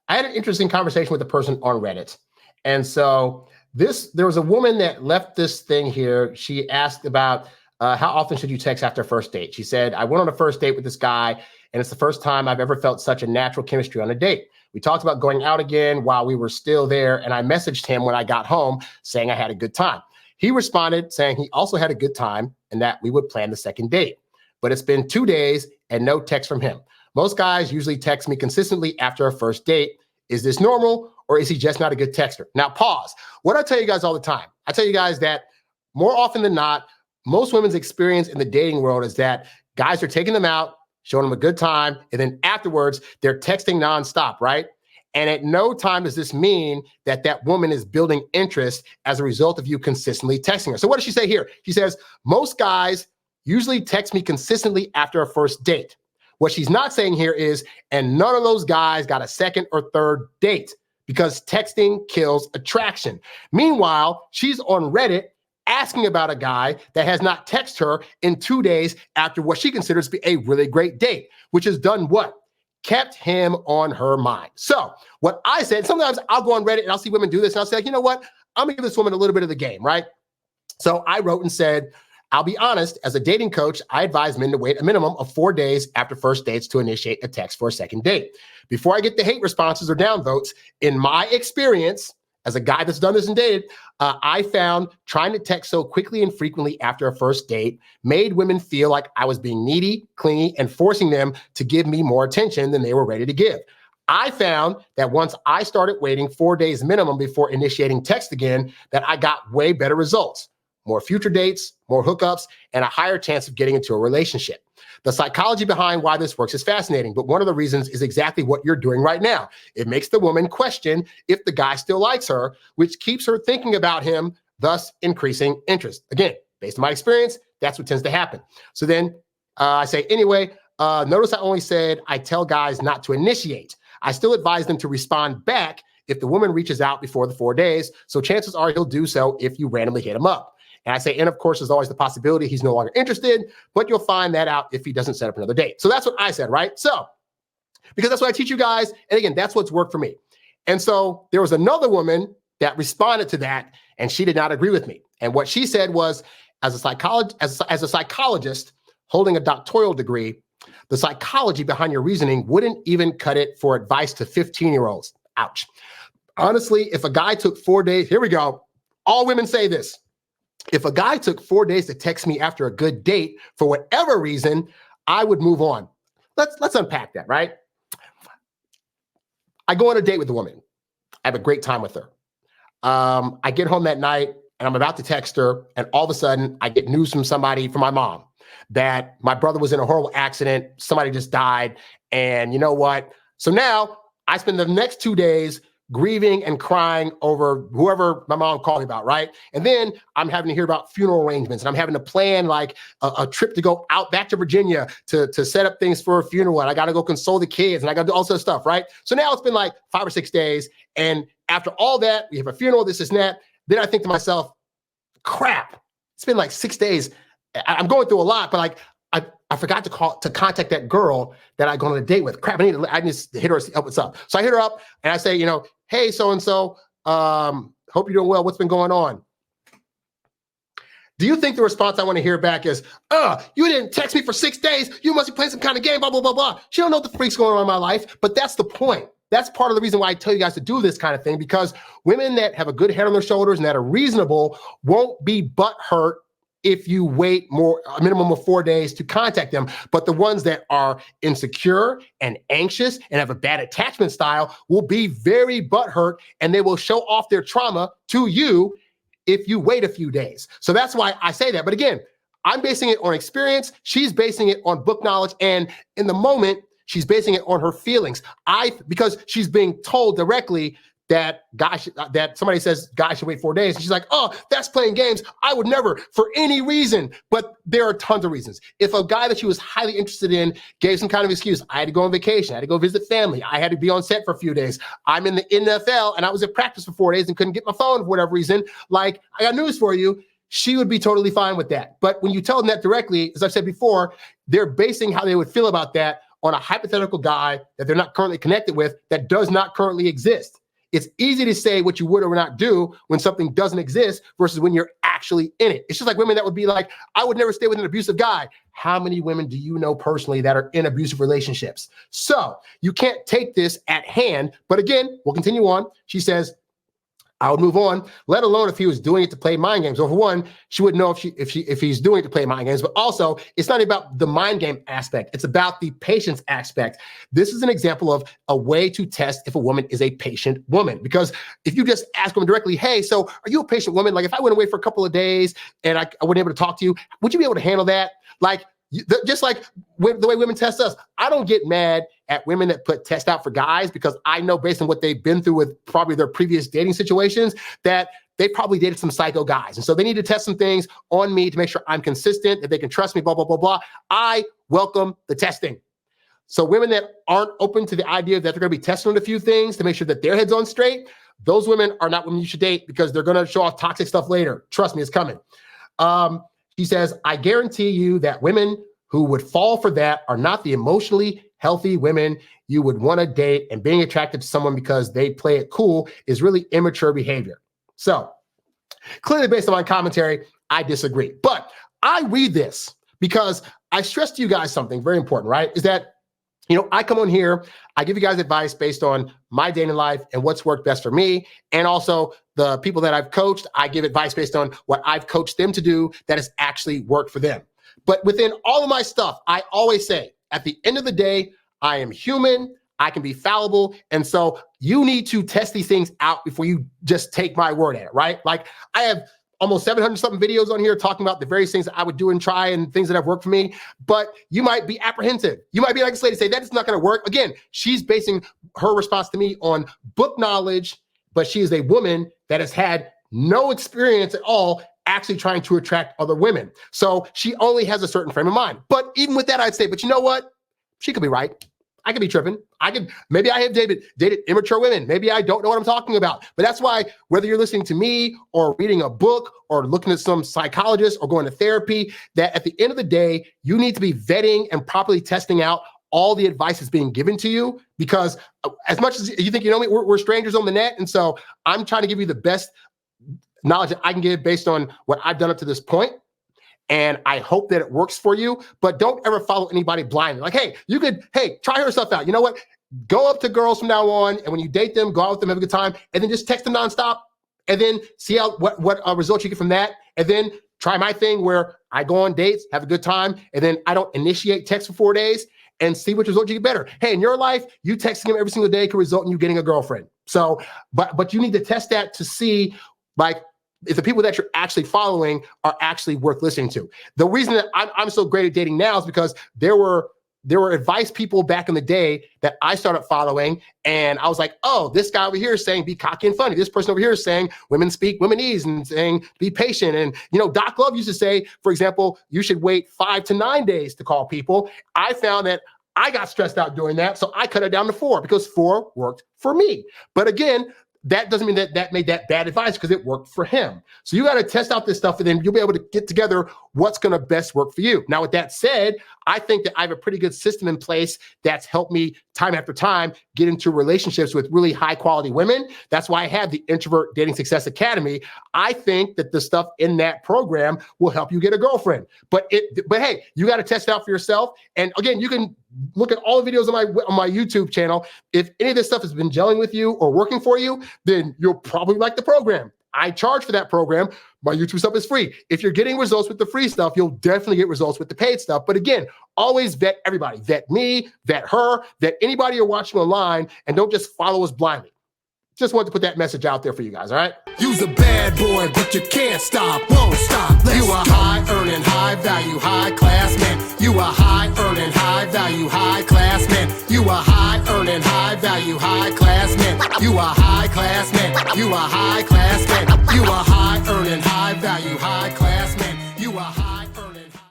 I had an interesting conversation with a person on Reddit. And so there was a woman that left this thing here. She asked about how often should you text after a first date? She said, I went on a first date with this guy, and it's the first time I've ever felt such a natural chemistry on a date. We talked about going out again while we were still there, and I messaged him when I got home saying I had a good time. He responded saying he also had a good time and that we would plan the second date. But it's been 2 days and no text from him. Most guys usually text me consistently after a first date. Is this normal, or is he just not a good texter? Now, pause. What I tell you guys all the time, I tell you guys that more often than not, most women's experience in the dating world is that guys are taking them out, showing them a good time, and then afterwards, they're texting nonstop, right? And at no time does this mean that that woman is building interest as a result of you consistently texting her. So what does she say here? She says, most guys usually text me consistently after a first date. What she's not saying here is, and none of those guys got a second or third date, because texting kills attraction. Meanwhile, she's on Reddit asking about a guy that has not texted her in 2 days after what she considers to be a really great date, which has done what? Kept him on her mind. So what I said, sometimes I'll go on Reddit and I'll see women do this and I'll say, you know what? I'm gonna give this woman a little bit of the game, right? So I wrote and said, I'll be honest, as a dating coach, I advise men to wait a minimum of 4 days after first dates to initiate a text for a second date. Before I get the hate responses or downvotes, in my experience, as a guy that's done this and dated, I found trying to text so quickly and frequently after a first date made women feel like I was being needy, clingy, and forcing them to give me more attention than they were ready to give. I found that once I started waiting 4 days minimum before initiating text again, that I got way better results. More future dates, more hookups, and a higher chance of getting into a relationship. The psychology behind why this works is fascinating, but one of the reasons is exactly what you're doing right now. It makes the woman question if the guy still likes her, which keeps her thinking about him, thus increasing interest. Again, based on my experience, that's what tends to happen. So then I say, anyway, notice I only said I tell guys not to initiate. I still advise them to respond back if the woman reaches out before the 4 days. So chances are he'll do so if you randomly hit him up. And I say, and of course, there's always the possibility he's no longer interested, but you'll find that out if he doesn't set up another date. So that's what I said, right? So, because that's what I teach you guys. And again, that's what's worked for me. And so there was another woman that responded to that, and she did not agree with me. And what she said was, as a psychologist holding a doctoral degree, the psychology behind your reasoning wouldn't even cut it for advice to 15-year-olds. Ouch. Honestly, if a guy took 4 days, here we go. All women say this. If a guy took 4 days to text me after a good date, for whatever reason, I would move on. Let's unpack that, right? I go on a date with a woman. I have a great time with her. I get home that night and I'm about to text her, and all of a sudden I get news from somebody, from my mom, that my brother was in a horrible accident. Somebody just died. And you know what? So now I spend the next 2 days grieving and crying over whoever my mom called me about, right? And then I'm having to hear about funeral arrangements, and I'm having to plan like a trip to go out back to Virginia to set up things for a funeral, and I got to go console the kids, and I got to do all this stuff, right? So now it's been like 5 or 6 days, and after all that, we have a funeral, this and that. Then I think to myself, crap, it's been like 6 days. I'm going through a lot, but like I forgot to contact that girl that I go on a date with. Crap, I need to hit her up. What's up? So I hit her up and I say, hey, so-and-so, hope you're doing well. What's been going on? Do you think the response I want to hear back is, you didn't text me for 6 days. You must be playing some kind of game, blah, blah, blah, blah. She don't know what the freak's going on in my life, but that's the point. That's part of the reason why I tell you guys to do this kind of thing, because women that have a good head on their shoulders and that are reasonable won't be butthurt if you wait a minimum of 4 days to contact them. But the ones that are insecure and anxious and have a bad attachment style will be very butthurt, and they will show off their trauma to you if you wait a few days. So that's why I say that. But again, I'm basing it on experience. She's basing it on book knowledge. And in the moment, she's basing it on her feelings. Because she's being told directly that somebody says guys should wait 4 days. And she's like, that's playing games. I would never, for any reason. But there are tons of reasons. If a guy that she was highly interested in gave some kind of excuse, I had to go on vacation, I had to go visit family, I had to be on set for a few days, I'm in the NFL and I was at practice for 4 days and couldn't get my phone for whatever reason, like, I got news for you, she would be totally fine with that. But when you tell them that directly, as I've said before, they're basing how they would feel about that on a hypothetical guy that they're not currently connected with that does not currently exist. It's easy to say what you would or would not do when something doesn't exist versus when you're actually in it. It's just like women that would be like, I would never stay with an abusive guy. How many women do you know personally that are in abusive relationships? So you can't take this at hand. But again, we'll continue on. She says, I would move on, let alone if he was doing it to play mind games. Well, for one, she wouldn't know if he's doing it to play mind games, but also it's not about the mind game aspect. It's about the patience aspect. This is an example of a way to test if a woman is a patient woman. Because if you just ask them directly, hey, so are you a patient woman? Like if I went away for a couple of days and I wasn't able to talk to you, would you be able to handle that? Like, just like the way women test us. I don't get mad at women that put tests out for guys because I know based on what they've been through with probably their previous dating situations that they probably dated some psycho guys. And so they need to test some things on me to make sure I'm consistent, that they can trust me, blah, blah, blah, blah. I welcome the testing. So women that aren't open to the idea that they're going to be testing on a few things to make sure that their head's on straight, those women are not women you should date because they're going to show off toxic stuff later. Trust me, it's coming. She says, I guarantee you that women who would fall for that are not the emotionally healthy women you would want to date, and being attracted to someone because they play it cool is really immature behavior. So clearly based on my commentary, I disagree. But I read this because I stress to you guys something very important, right? Is that, I come on here, I give you guys advice based on my dating life and what's worked best for me. And also the people that I've coached, I give advice based on what I've coached them to do that has actually worked for them. But within all of my stuff, I always say, at the end of the day, I am human, I can be fallible. And so you need to test these things out before you just take my word at it, right? Like I have almost 700 something videos on here talking about the various things that I would do and try and things that have worked for me. But you might be apprehensive. You might be like this lady, say that is not going to work. Again, she's basing her response to me on book knowledge, but she is a woman that has had no experience at all actually trying to attract other women. So she only has a certain frame of mind. But even with that, I'd say, but you know what? She could be right. I could be tripping. Maybe I have dated immature women. Maybe I don't know what I'm talking about. But that's why whether you're listening to me or reading a book or looking at some psychologist or going to therapy, that at the end of the day, you need to be vetting and properly testing out all the advice that's being given to you, because as much as you think you know me, we're strangers on the net. And so I'm trying to give you the best knowledge that I can give based on what I've done up to this point. And I hope that it works for you, but don't ever follow anybody blindly. Like, try her stuff out. You know what? Go up to girls from now on, and when you date them, go out with them, have a good time, and then just text them nonstop, and then see what results you get from that. And then try my thing where I go on dates, have a good time, and then I don't initiate text for 4 days, and see which result you get better. Hey, in your life, you texting him every single day could result in you getting a girlfriend. So, but you need to test that to see, like, if the people that you're actually following are actually worth listening to. The reason that I'm so great at dating now is because there were advice people back in the day that I started following, and I was like, oh, this guy over here is saying be cocky and funny. This person over here is saying women speak womenese and saying be patient. And Doc Love used to say, for example, you should wait 5 to 9 days to call people. I found that I got stressed out doing that, so I cut it down to 4 because 4 worked for me. But again, that doesn't mean that made that bad advice because it worked for him. So you got to test out this stuff, and then you'll be able to get together what's going to best work for you. Now, with that said, I think that I have a pretty good system in place that's helped me time after time get into relationships with really high quality women. That's why I have the Introvert Dating Success Academy. I think that the stuff in that program will help you get a girlfriend. But hey, you got to test it out for yourself. And again, you can look at all the videos on my YouTube channel. If any of this stuff has been gelling with you or working for you, then you'll probably like the program. I charge for that program. My YouTube stuff is free. If you're getting results with the free stuff, you'll definitely get results with the paid stuff. But again, always vet everybody. Vet me, vet her, vet anybody you're watching online, and don't just follow us blindly. Just wanted to put that message out there for you guys, all right? You's a bad boy, but you can't stop, won't stop. You a high-earning, high-value, high-class man. You a high-earning, high-value, high-class man. You a high-earning, high-value, high-class man. You a high-class man. You a high-class man. You a high-earning, high-value, high-class man. You a high